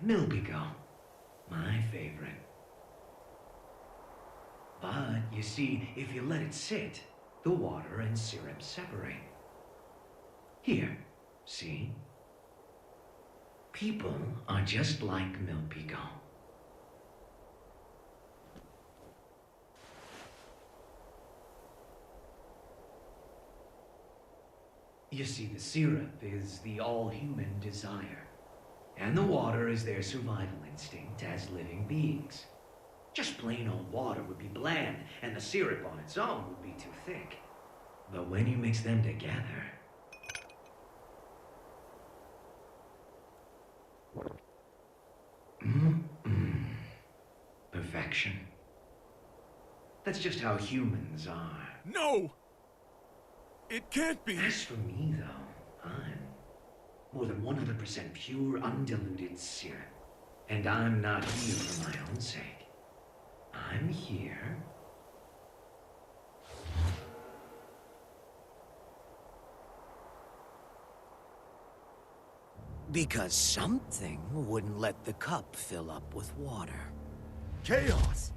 Milbigo, my favorite. But, you see, if you let it sit, the water and syrup separate. Here, see? People are just like Milbigo. You see, the syrup is the all-human desire, and the water is their survival instinct as living beings. Just plain old water would be bland, and the syrup on its own would be too thick. But when you mix them together... Mm-mm. Perfection. That's just how humans are. No! It can't be! As for me, though, I'm more than 100% pure, undiluted syrup. And I'm not here for my own sake. I'm here... because something wouldn't let the cup fill up with water. Chaos!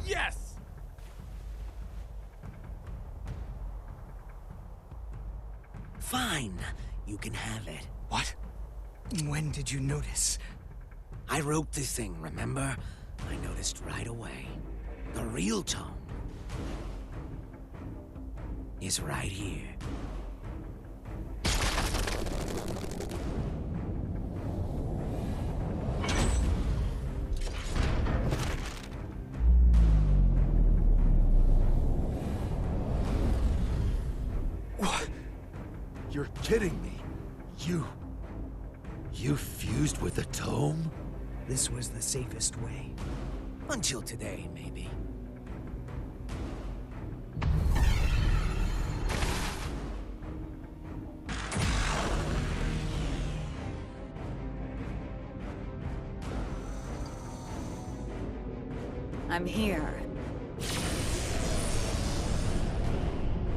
Yes! Fine, you can have it. What? When did you notice? I wrote the thing, remember? I noticed right away. The real tone is right here. What? You're kidding me. You fused with the tome? This was the safest way. Until today, maybe. I'm here.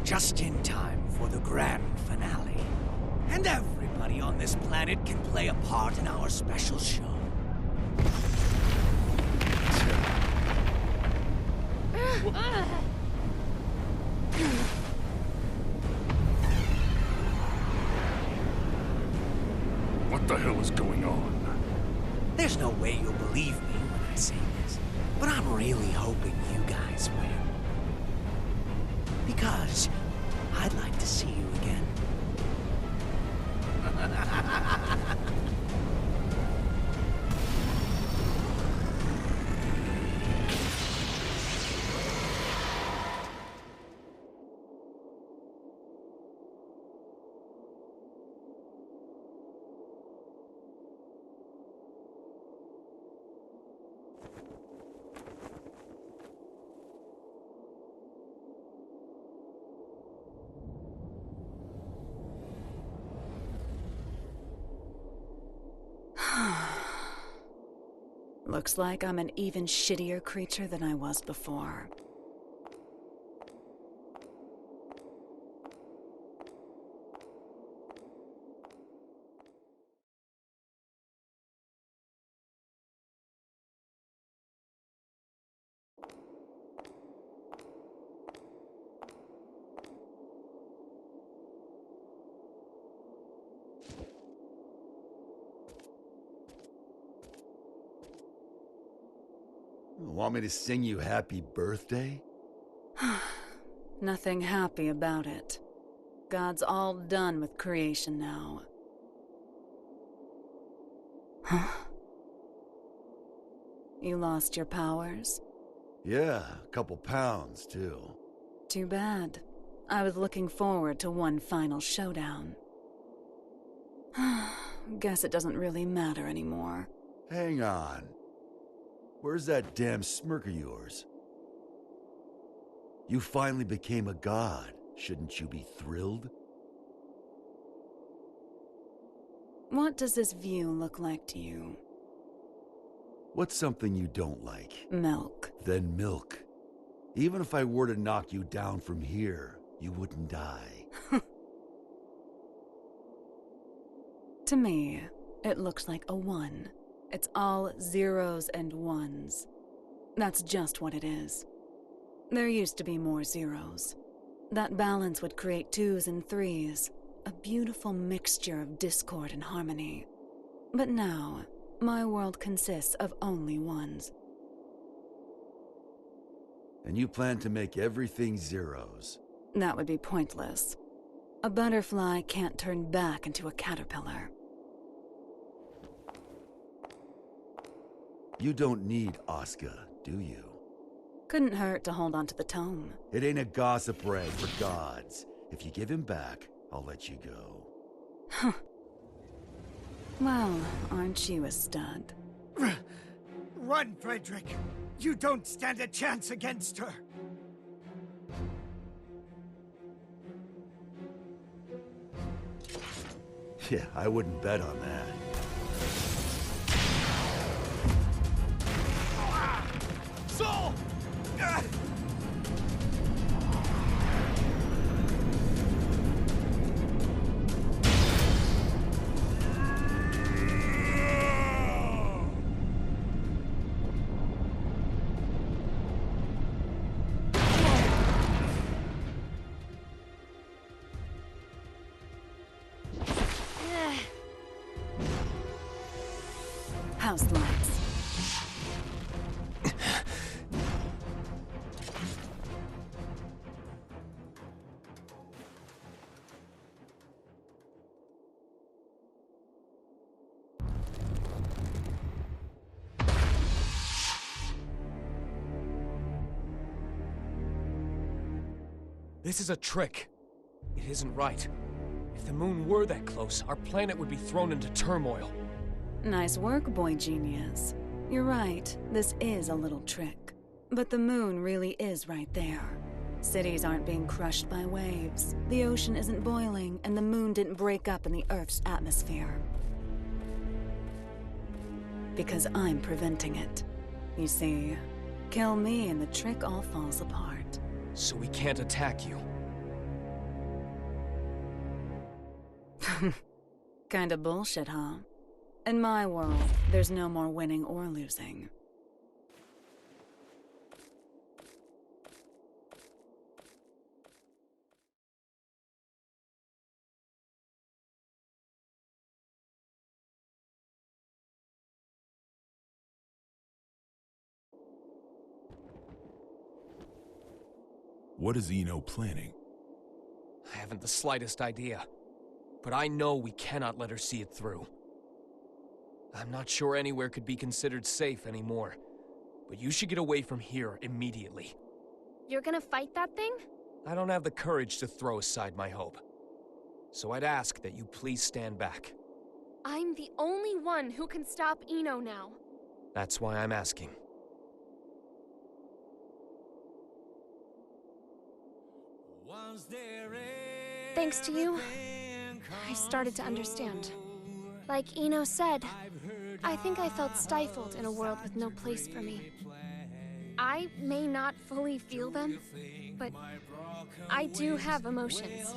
Just in time for the grand finale. And everybody on this planet can play a part in our special show. What the hell is going on? There's no way you'll believe me when I say this, but I'm really hoping you guys win. Because I'd like to see you again. Looks like I'm an even shittier creature than I was before. Want me to sing you happy birthday? Nothing happy about it. God's all done with creation now. Huh? You lost your powers? Yeah, a couple pounds, too. Too bad. I was looking forward to one final showdown. Guess it doesn't really matter anymore. Hang on. Where's that damn smirk of yours? You finally became a god. Shouldn't you be thrilled? What does this view look like to you? What's something you don't like? Milk. Then milk. Even if I were to knock you down from here, you wouldn't die. To me, it looks like a 1. It's all zeros and ones. That's just what it is. There used to be more zeros. That balance would create 2s and 3s, a beautiful mixture of discord and harmony. But now, my world consists of only 1s. And you plan to make everything zeros? That would be pointless. A butterfly can't turn back into a caterpillar. You don't need Oscar, do you? Couldn't hurt to hold on to the tome. It ain't a gossip rag for gods. If you give him back, I'll let you go. Huh. Well, aren't you a stud? Run, Frederick! You don't stand a chance against her! Yeah, I wouldn't bet on that. Saul! House lights. This is a trick. It isn't right. If the moon were that close, our planet would be thrown into turmoil. Nice work, boy genius. You're right, this is a little trick. But the moon really is right there. Cities aren't being crushed by waves, the ocean isn't boiling, and the moon didn't break up in the Earth's atmosphere. Because I'm preventing it. You see, kill me and the trick all falls apart. So we can't attack you. Kinda bullshit, huh? In my world, there's no more winning or losing. What is Eno planning? I haven't the slightest idea. But I know we cannot let her see it through. I'm not sure anywhere could be considered safe anymore. But you should get away from here immediately. You're gonna fight that thing? I don't have the courage to throw aside my hope. So I'd ask that you please stand back. I'm the only one who can stop Eno now. That's why I'm asking. Thanks to you, I started to understand. Like Eno said, I think I felt stifled in a world with no place for me. I may not fully feel them, but I do have emotions.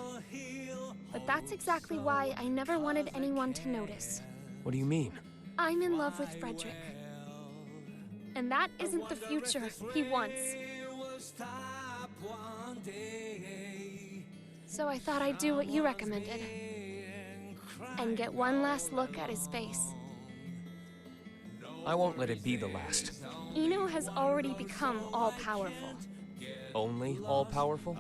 But that's exactly why I never wanted anyone to notice. What do you mean? I'm in love with Frederick. And that isn't the future he wants. So I thought I'd do what you recommended. And get one last look at his face. I won't let it be the last. Eno has already become all-powerful. Only all-powerful?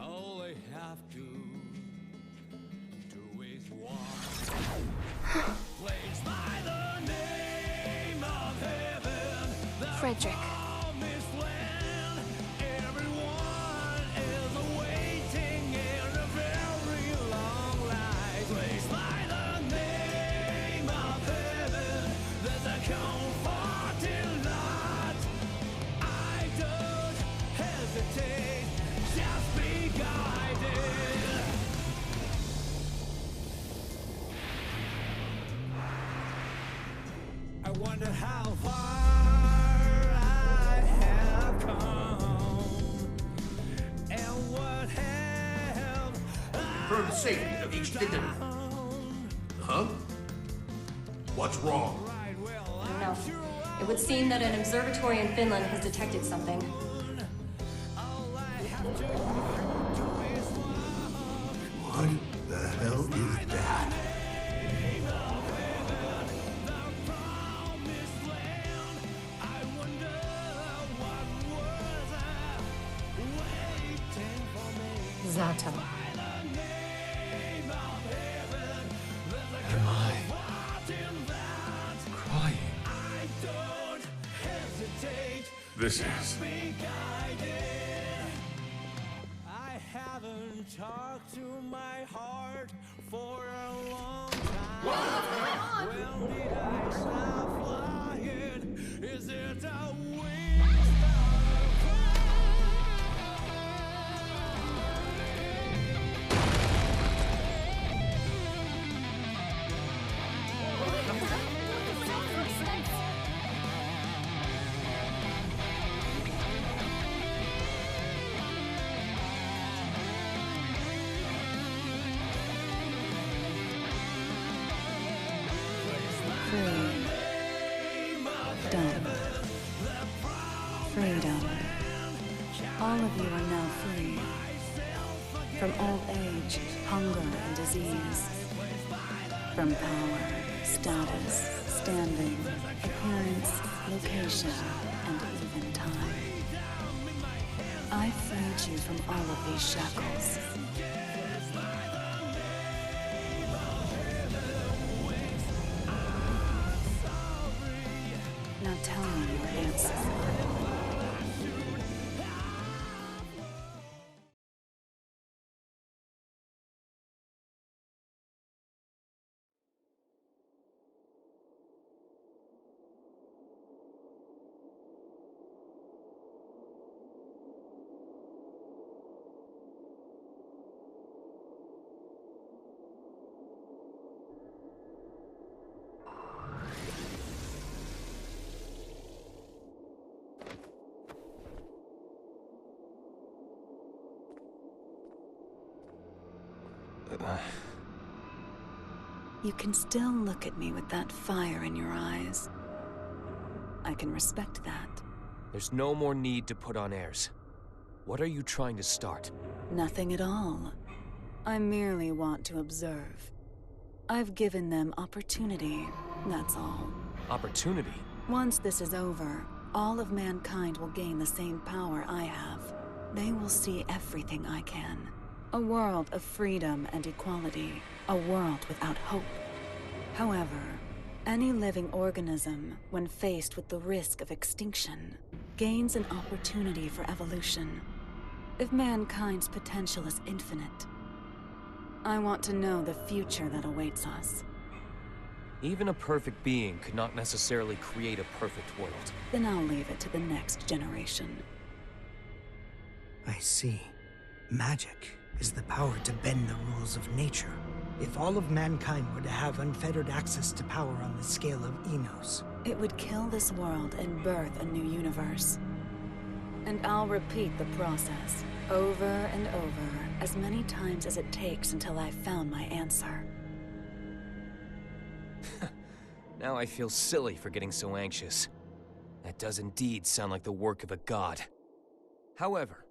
Frederick. For the safety of each citizen. Huh? What's wrong? I don't know. It would seem that an observatory in Finland has detected something. What the hell is that? Zato. Am I crying? This is. I haven't talked to my heart for a long time. When did I stop flying? Is it a waste of time? Free. Done. Freedom. All of you are now free. From old age, hunger, and disease. From power, status, standing, appearance, location, and even time. I freed you from all of these shackles. Now tell me your answer. You can still look at me with that fire in your eyes. I can respect that. There's no more need to put on airs. What are you trying to start? Nothing at all. I merely want to observe. I've given them opportunity, that's all. Opportunity? Once this is over, all of mankind will gain the same power I have. They will see everything I can. A world of freedom and equality. A world without hope. However, any living organism, when faced with the risk of extinction, gains an opportunity for evolution. If mankind's potential is infinite, I want to know the future that awaits us. Even a perfect being could not necessarily create a perfect world. Then I'll leave it to the next generation. I see. Magic is the power to bend the rules of nature. If all of mankind were to have unfettered access to power on the scale of Enos, it would kill this world and birth a new universe. And I'll repeat the process, over and over, as many times as it takes until I've found my answer. Now I feel silly for getting so anxious. That does indeed sound like the work of a god. However,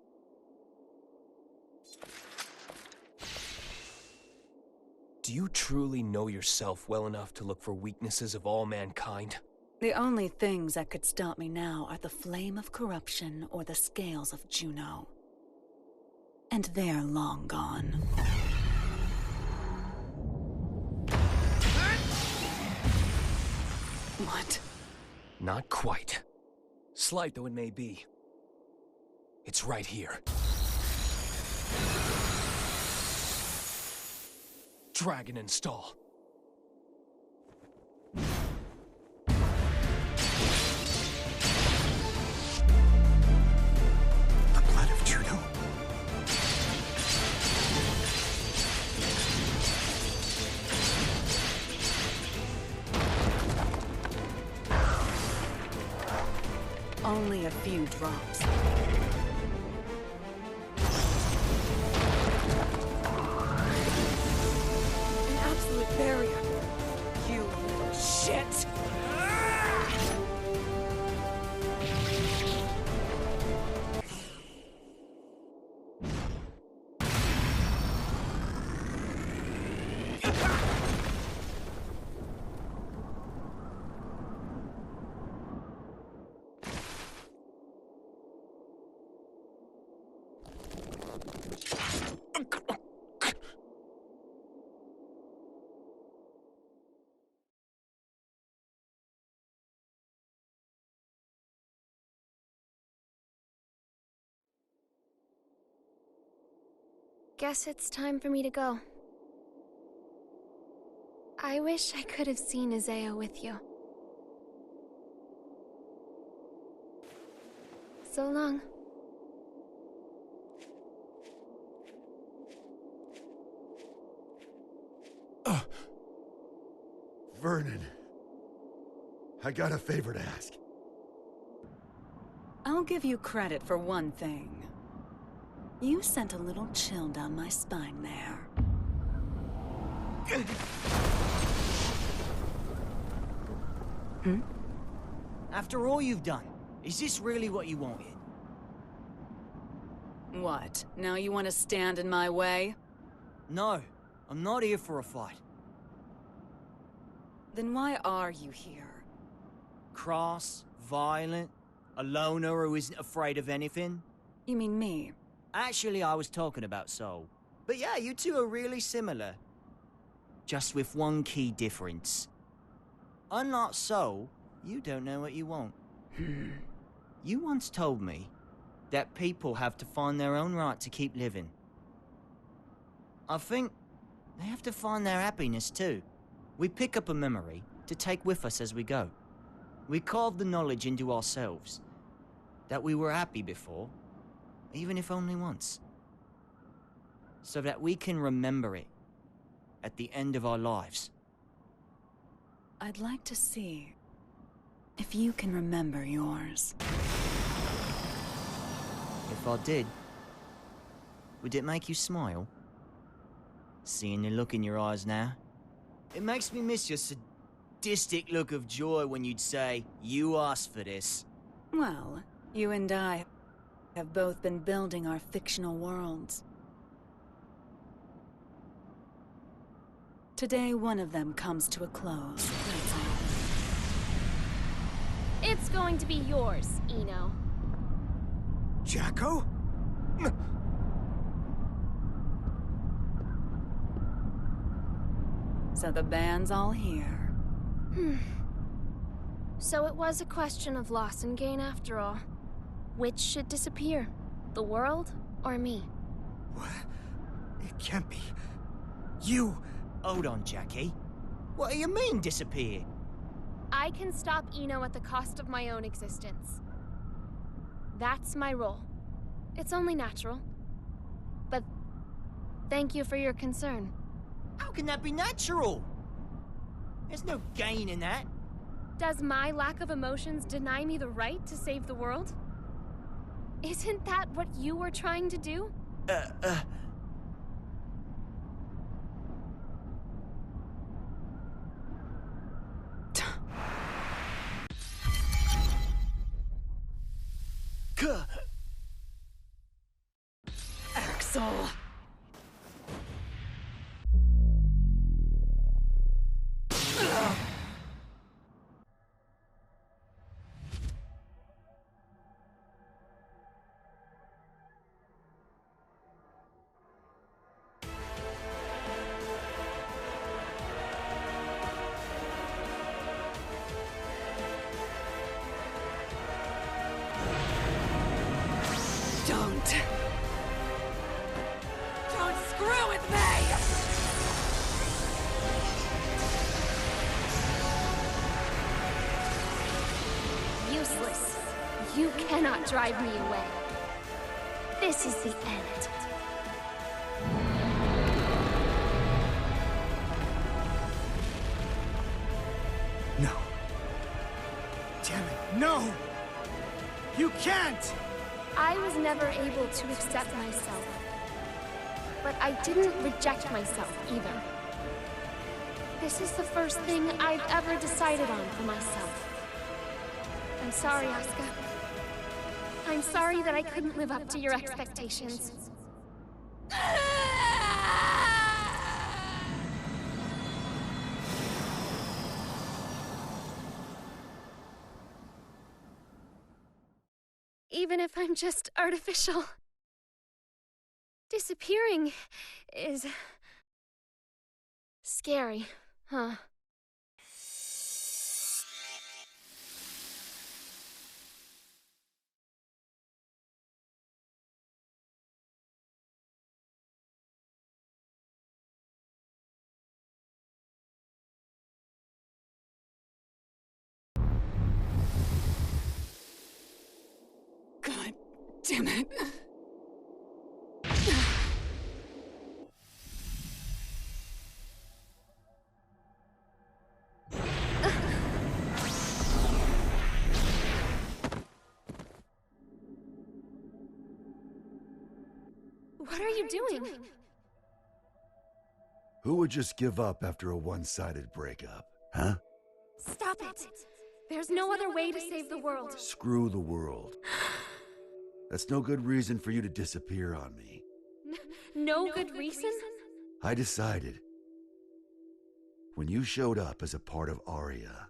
do you truly know yourself well enough to look for weaknesses of all mankind? The only things that could stop me now are the flame of corruption or the scales of Juno. And they're long gone. What? Not quite. Slight though it may be. It's right here. Dragon install. the blood of Juno. Only a few drops. An absolute barrier. You little shit! Guess it's time for me to go. I wish I could have seen Isaiah with you. So long. Vernon. I got a favor to ask. I'll give you credit for one thing. You sent a little chill down my spine there. After all you've done, is this really what you wanted? What? Now you want to stand in my way? No, I'm not here for a fight. Then why are you here? Cross, violent, a loner who isn't afraid of anything? You mean me? Actually, I was talking about Soul. But yeah, you two are really similar. Just with one key difference. Unlike Soul, you don't know what you want. You once told me that people have to find their own right to keep living. I think they have to find their happiness too. We pick up a memory to take with us as we go. We carve the knowledge into ourselves that we were happy before, even if only once. So that we can remember it at the end of our lives. I'd like to see if you can remember yours. If I did, would it make you smile? Seeing the look in your eyes now? It makes me miss your sadistic look of joy when you'd say, "You asked for this." Well, you and I have both been building our fictional worlds. Today, one of them comes to a close. That's all. It's going to be yours, Eno. Jacko? So the band's all here. So it was a question of loss and gain after all. Which should disappear? The world or me? What? It can't be. You... Hold on, Jackie. What do you mean, disappear? I can stop Eno at the cost of my own existence. That's my role. It's only natural. But thank you for your concern. How can that be natural? There's no gain in that. Does my lack of emotions deny me the right to save the world? Isn't that what you were trying to do? Axel! Don't screw with me! Useless. You cannot drive me away. This is the end. No. Damn it, no! You can't! I was never able to accept myself. But I didn't reject myself either. This is the first thing I've ever decided on for myself. I'm sorry, Asuka. I'm sorry that I couldn't live up to your expectations. Even if I'm just artificial. Disappearing is scary, huh? God damn it. What are you doing? Who would just give up after a one-sided breakup, huh? Stop it! There's no other way to save the world. Screw the world. That's no good reason for you to disappear on me. No good reason? I decided, when you showed up as a part of Aria,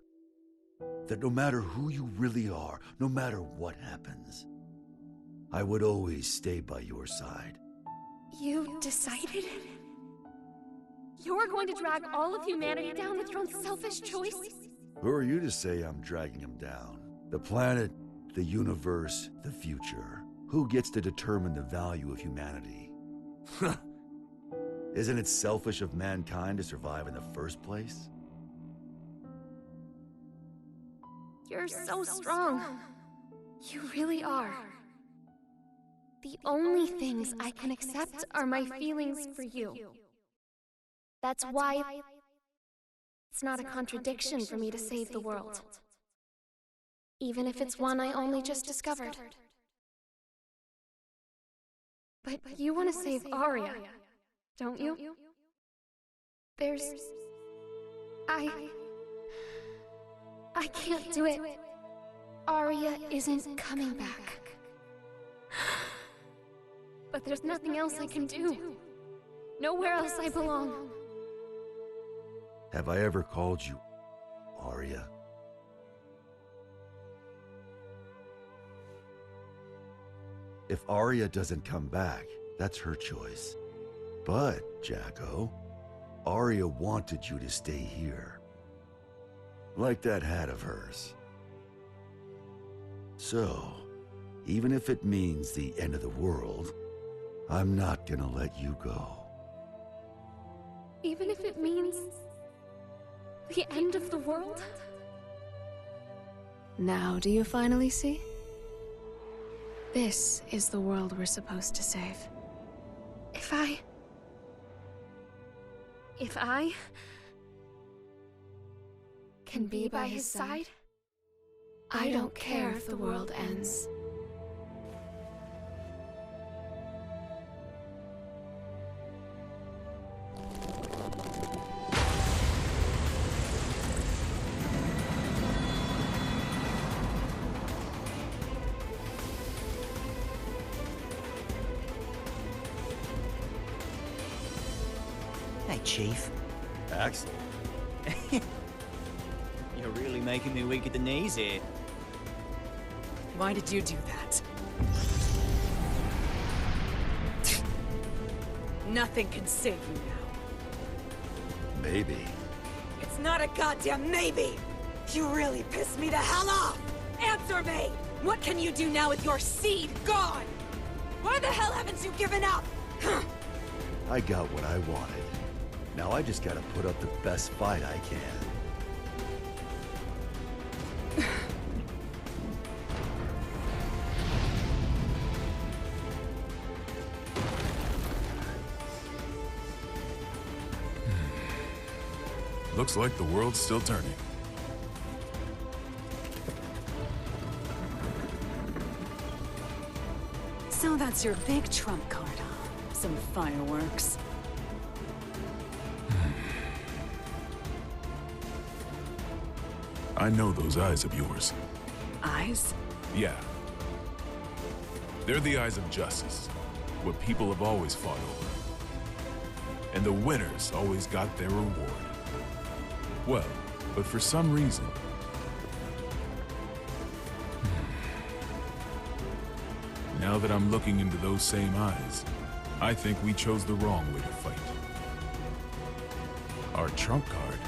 that no matter who you really are, no matter what happens, I would always stay by your side. You decided? You're going to drag all of humanity down with your own selfish choice? Who are you to say I'm dragging him down? The planet, the universe, the future. Who gets to determine the value of humanity? Isn't it selfish of mankind to survive in the first place? You're so strong. You really are. The only things I can accept are my feelings for you. That's why it's not a contradiction for me to save the world. Even if it's one I only just discovered. But you want to save Aria, don't you? I can't do it. Aria isn't coming back. But there's nothing else I can do. Nowhere else I belong. Have I ever called you Aria? If Aria doesn't come back, that's her choice. But, Jacko, Aria wanted you to stay here. Like that hat of hers. So, even if it means the end of the world, I'm not gonna let you go. Even if it means the end of the world? Now do you finally see? This is the world we're supposed to save. If I can be by his side, I don't care if the world ends. Hey, Chief. Axel. You're really making me weak at the knees here. Why did you do that? Nothing can save you now. Maybe. It's not a goddamn maybe! You really pissed me the hell off! Answer me! What can you do now with your seed gone? Why the hell haven't you given up? I got what I wanted. Now I just gotta put up the best fight I can. Looks like the world's still turning. So that's your big trump card, huh? Some fireworks. I know those eyes of yours. Eyes? Yeah. They're the eyes of justice. What people have always fought over. And the winners always got their reward. Well, but for some reason... Now that I'm looking into those same eyes, I think we chose the wrong way to fight. Our trump card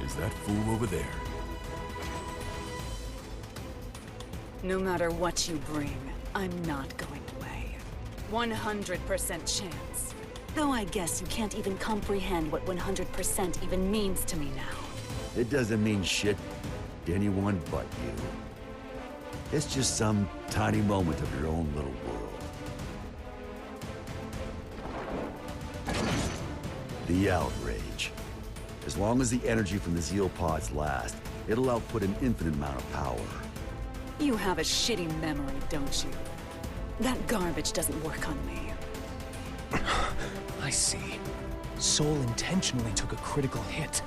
is that fool over there. No matter what you bring, I'm not going away. 100% chance. Though I guess you can't even comprehend what 100% even means to me now. It doesn't mean shit to anyone but you. It's just some tiny moment of your own little world. The outrage. As long as the energy from the Zeal pods lasts, it'll output an infinite amount of power. You have a shitty memory, don't you? That garbage doesn't work on me. I see. Soul intentionally took a critical hit.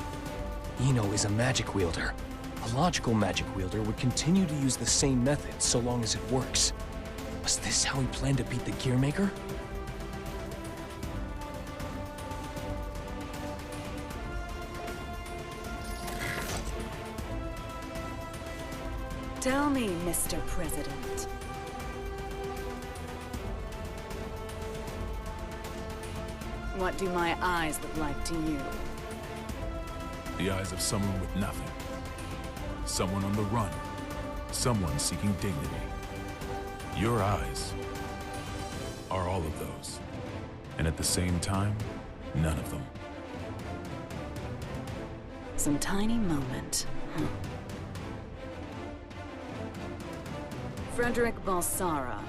Eno is a magic wielder. A logical magic wielder would continue to use the same method so long as it works. Was this how he planned to beat the Gearmaker? Tell me, Mr. President. What do my eyes look like to you? The eyes of someone with nothing. Someone on the run. Someone seeking dignity. Your eyes are all of those. And at the same time, none of them. Some tiny moment. Frederick Balsara.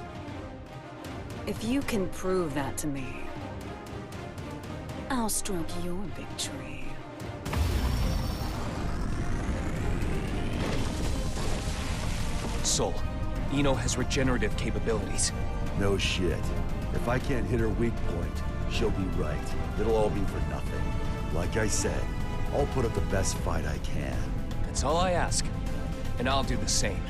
If you can prove that to me, I'll stroke your big tree. Soul, Eno has regenerative capabilities. No shit. If I can't hit her weak point, she'll be right. It'll all be for nothing. Like I said, I'll put up the best fight I can. That's all I ask. And I'll do the same.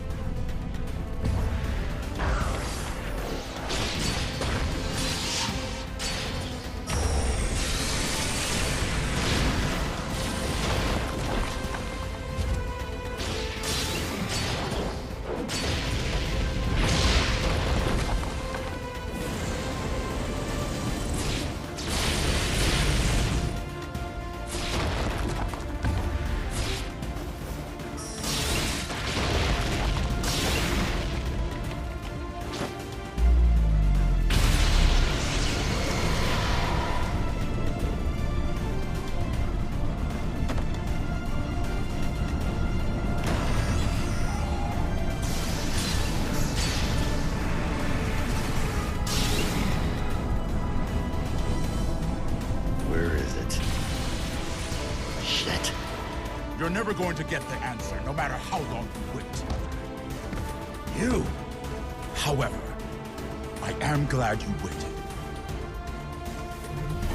You're never going to get the answer, no matter how long you wait. You, however, I am glad you waited.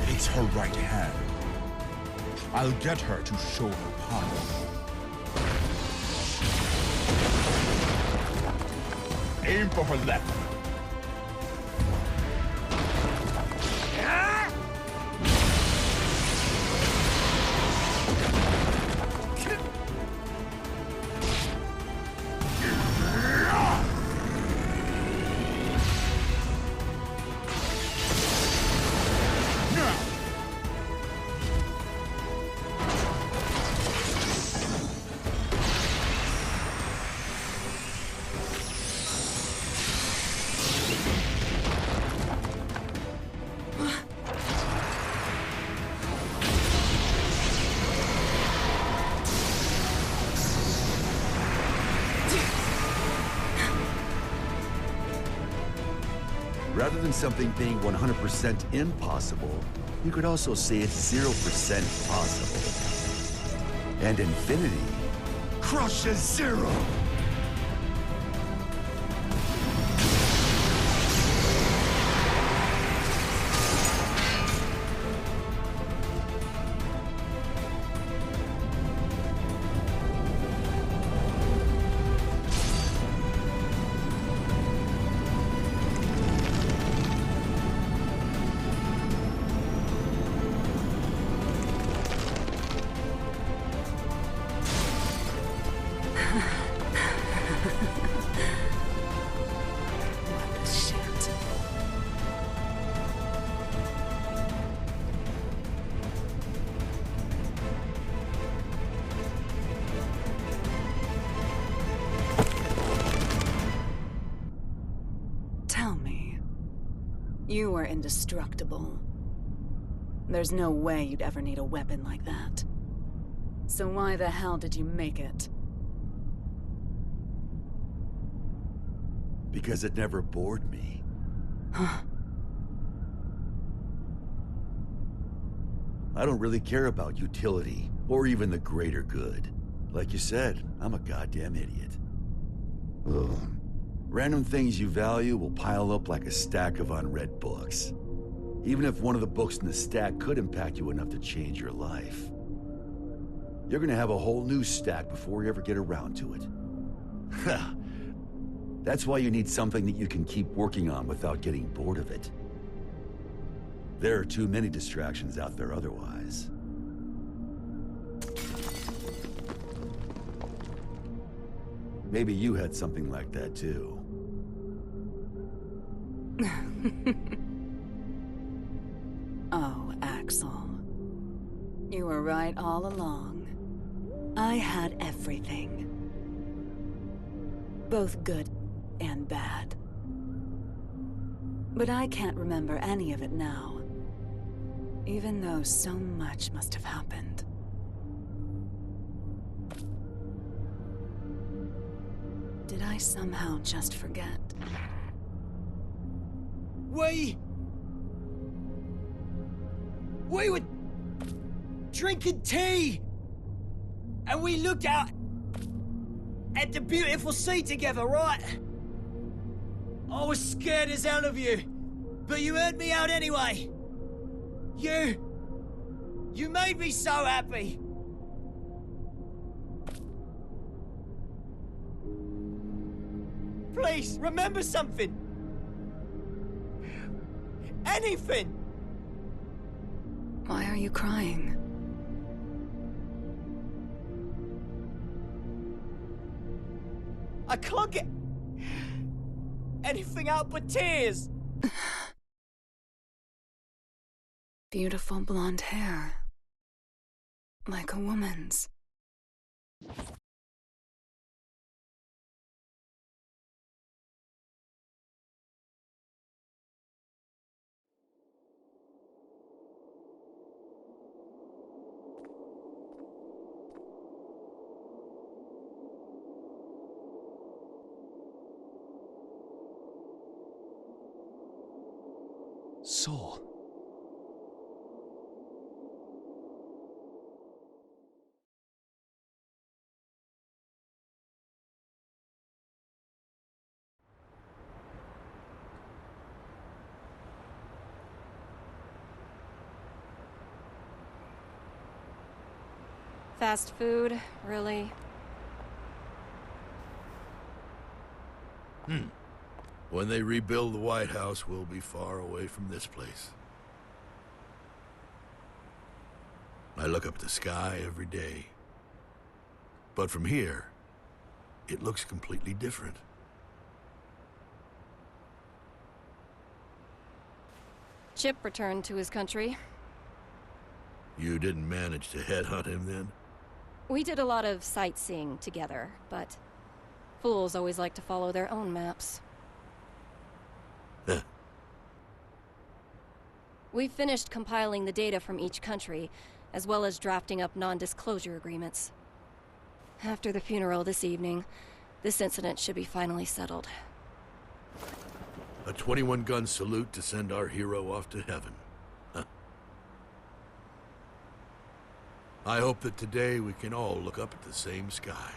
It's her right hand. I'll get her to show her power. Aim for her left. Rather than something being 100% impossible, you could also say it's 0% possible. And infinity crushes zero! You were indestructible. There's no way you'd ever need a weapon like that. So why the hell did you make it? Because it never bored me. Huh. I don't really care about utility, or even the greater good. Like you said, I'm a goddamn idiot. Ugh. Random things you value will pile up like a stack of unread books. Even if one of the books in the stack could impact you enough to change your life. You're gonna have a whole new stack before you ever get around to it. That's why you need something that you can keep working on without getting bored of it. There are too many distractions out there otherwise. Maybe you had something like that too. Oh, Axel. You were right all along. I had everything. Both good and bad. But I can't remember any of it now. Even though so much must have happened. Did I somehow just forget? We were drinking tea, and we looked out at the beautiful sea together, right? I was scared as hell of you, but you heard me out anyway. You made me so happy. Please, remember something. Anything. Why are you crying? I can't get anything out but tears. Beautiful blonde hair. Like a woman's. Soul. Fast food, really? When they rebuild the White House, we'll be far away from this place. I look up at the sky every day. But from here, it looks completely different. Chip returned to his country. You didn't manage to headhunt him then? We did a lot of sightseeing together, but fools always like to follow their own maps. Huh. We've finished compiling the data from each country, as well as drafting up non-disclosure agreements. After the funeral this evening, this incident should be finally settled. A 21-gun salute to send our hero off to heaven. Huh. I hope that today we can all look up at the same sky.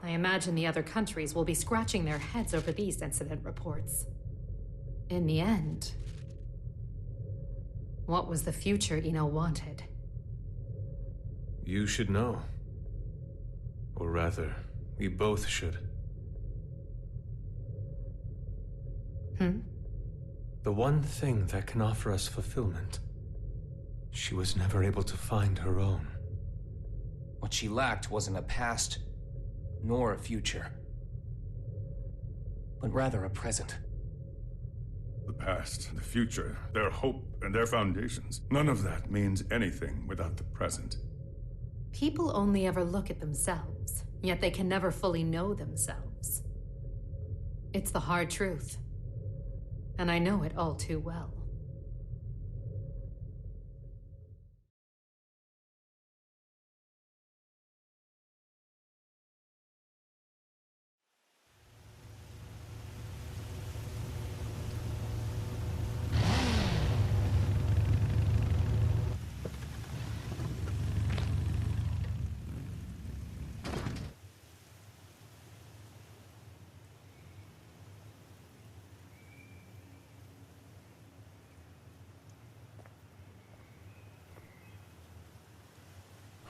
I imagine the other countries will be scratching their heads over these incident reports. In the end, what was the future Eno wanted? You should know. Or rather, we both should. The one thing that can offer us fulfillment. She was never able to find her own. What she lacked wasn't a past, nor a future, but rather a present. The past, the future, their hope, and their foundations. None of that means anything without the present. People only ever look at themselves, yet they can never fully know themselves. It's the hard truth. And I know it all too well.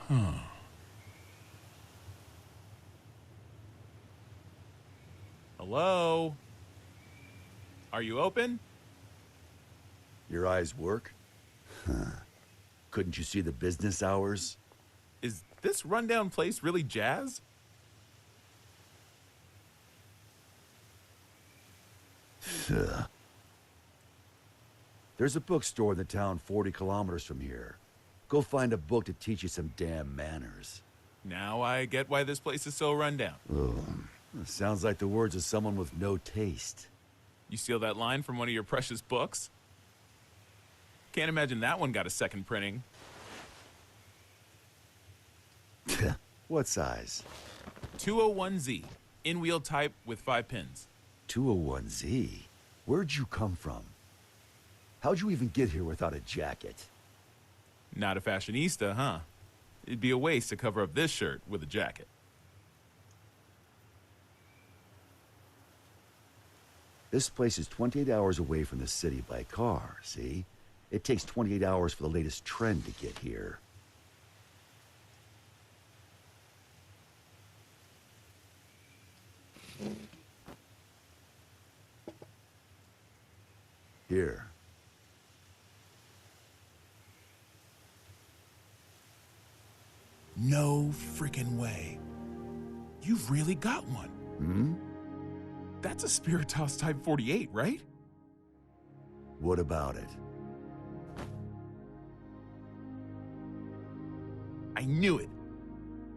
Huh. Hello? Are you open? Your eyes work? Huh. Couldn't you see the business hours? Is this rundown place really jazz? There's a bookstore in the town 40 kilometers from here. Go find a book to teach you some damn manners. Now I get why this place is so rundown. Oh, sounds like the words of someone with no taste. You steal that line from one of your precious books? Can't imagine that one got a second printing. What size? 201Z. In-wheel type with 5 pins. 201Z? Where'd you come from? How'd you even get here without a jacket? Not a fashionista, huh? It'd be a waste to cover up this shirt with a jacket. This place is 28 hours away from the city by car, see? It takes 28 hours for the latest trend to get here. Here. No freaking way. You've really got one. Hmm? That's a Spiritos Type 48, right? What about it? I knew it.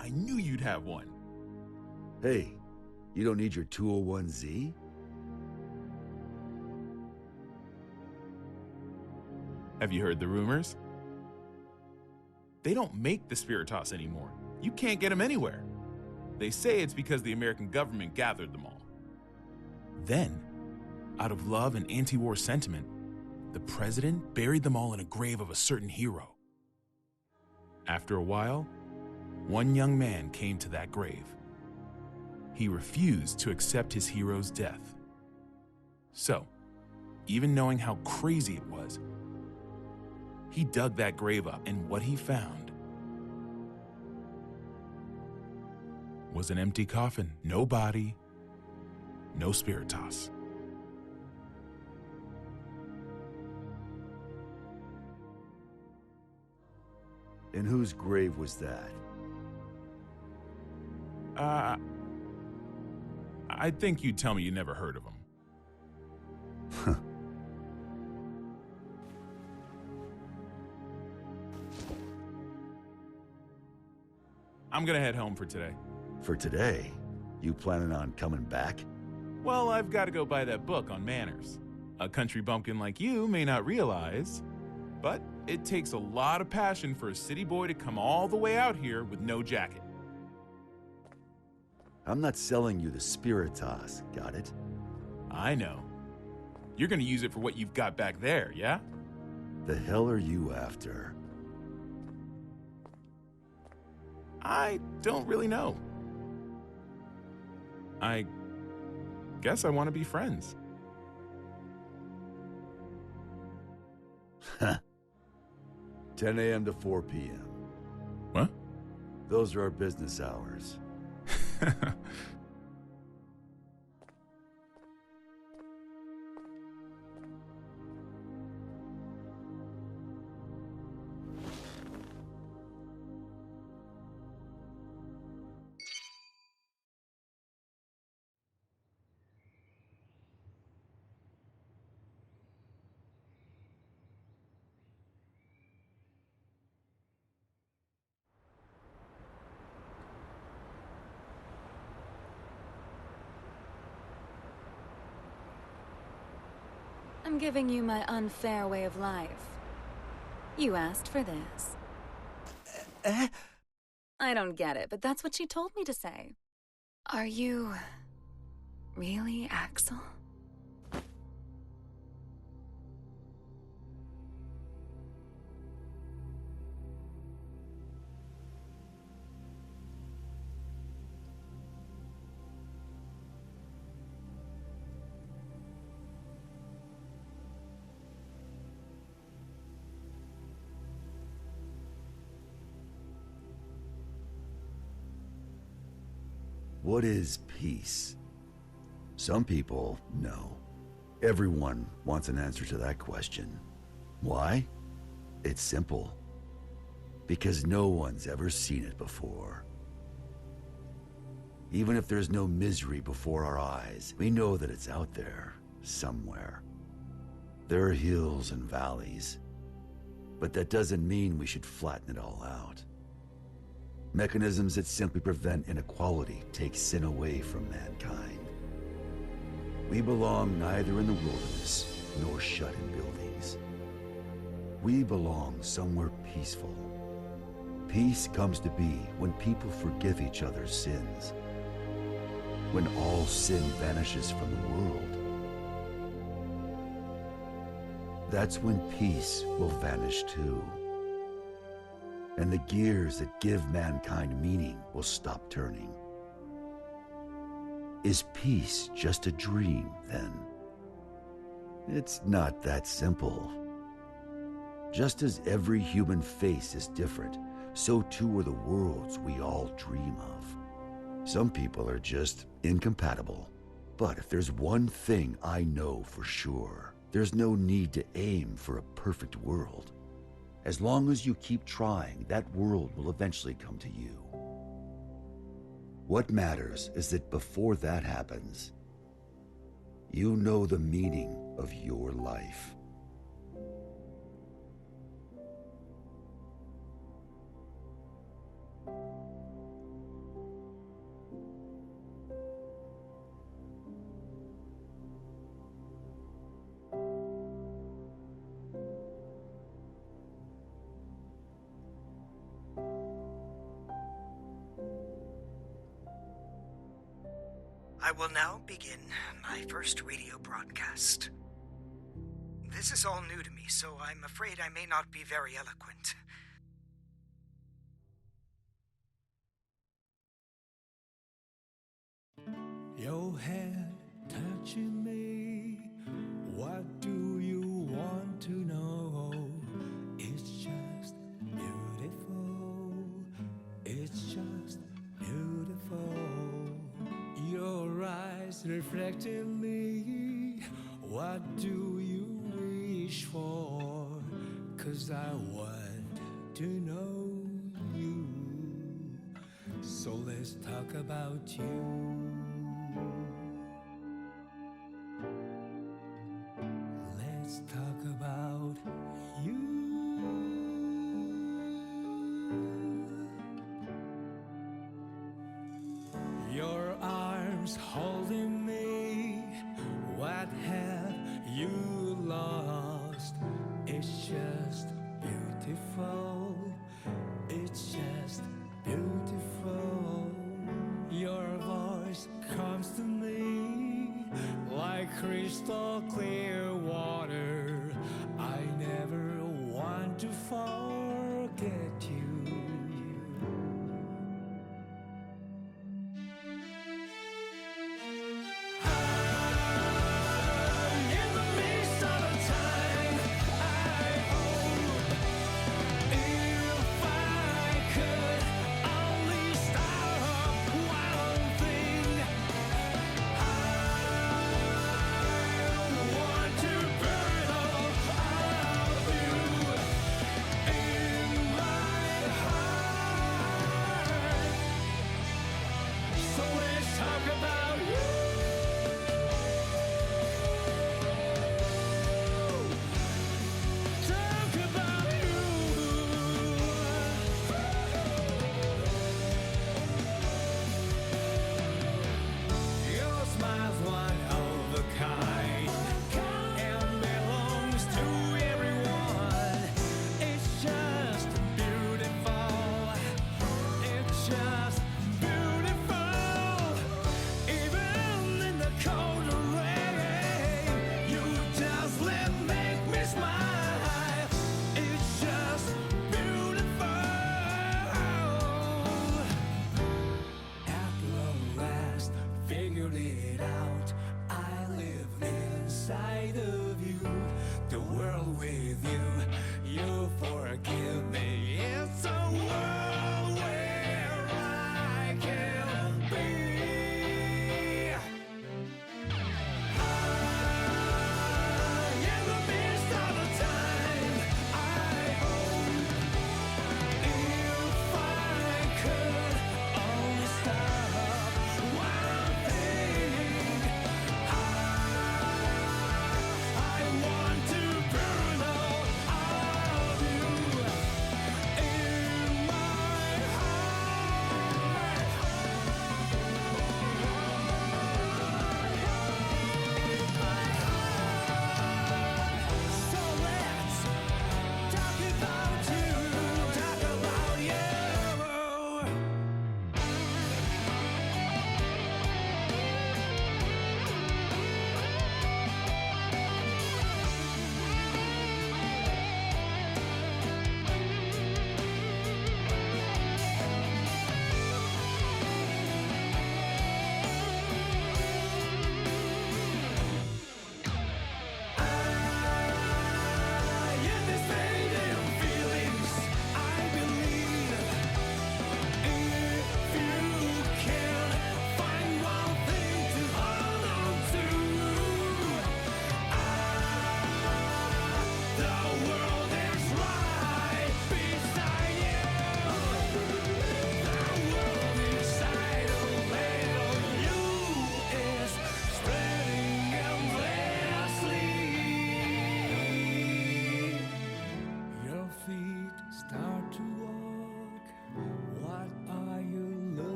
I knew you'd have one. Hey, you don't need your 201Z? Have you heard the rumors? They don't make the Spiritos anymore. You can't get them anywhere. They say it's because the American government gathered them all. Then, out of love and anti-war sentiment, the president buried them all in a grave of a certain hero. After a while, one young man came to that grave. He refused to accept his hero's death. So, even knowing how crazy it was, he dug that grave up, and what he found was an empty coffin. No body, no Spiritos. And whose grave was that? I think you'd tell me you never heard of him. I'm gonna head home for today. For today? You planning on coming back? Well, I've got to go buy that book on manners. A country bumpkin like you may not realize, but it takes a lot of passion for a city boy to come all the way out here with no jacket. I'm not selling you the Spiritos, got it? I know. You're gonna use it for what you've got back there, yeah? The hell are you after? I don't really know. I guess I want to be friends. 10 a.m. to 4 p.m. What? Those are our business hours. I'm giving you my unfair way of life. You asked for this. I don't get it, but that's what she told me to say. Are you really Axel? What is peace? Some people know. Everyone wants an answer to that question. Why? It's simple. Because no one's ever seen it before. Even if there's no misery before our eyes, we know that it's out there, somewhere. There are hills and valleys, but that doesn't mean we should flatten it all out. Mechanisms that simply prevent inequality take sin away from mankind. We belong neither in the wilderness nor shut in buildings. We belong somewhere peaceful. Peace comes to be when people forgive each other's sins. When all sin vanishes from the world. That's when peace will vanish too. And the gears that give mankind meaning will stop turning. Is peace just a dream, then? It's not that simple. Just as every human face is different, so too are the worlds we all dream of. Some people are just incompatible. But if there's one thing I know for sure, there's no need to aim for a perfect world. As long as you keep trying, that world will eventually come to you. What matters is that before that happens, you know the meaning of your life. I will now begin my first radio broadcast. This is all new to me, so I'm afraid I may not be very eloquent. Your head touching me. What do you want to know? It's just beautiful. It's just beautiful. Your eyes reflecting me. What do you wish for? 'Cause I want to know you. So let's talk about you. Let's talk about you. Your arms holding me. What have you lost? It's just beautiful. It's just beautiful. Your voice comes to me like crystal clear water. I never want to fall.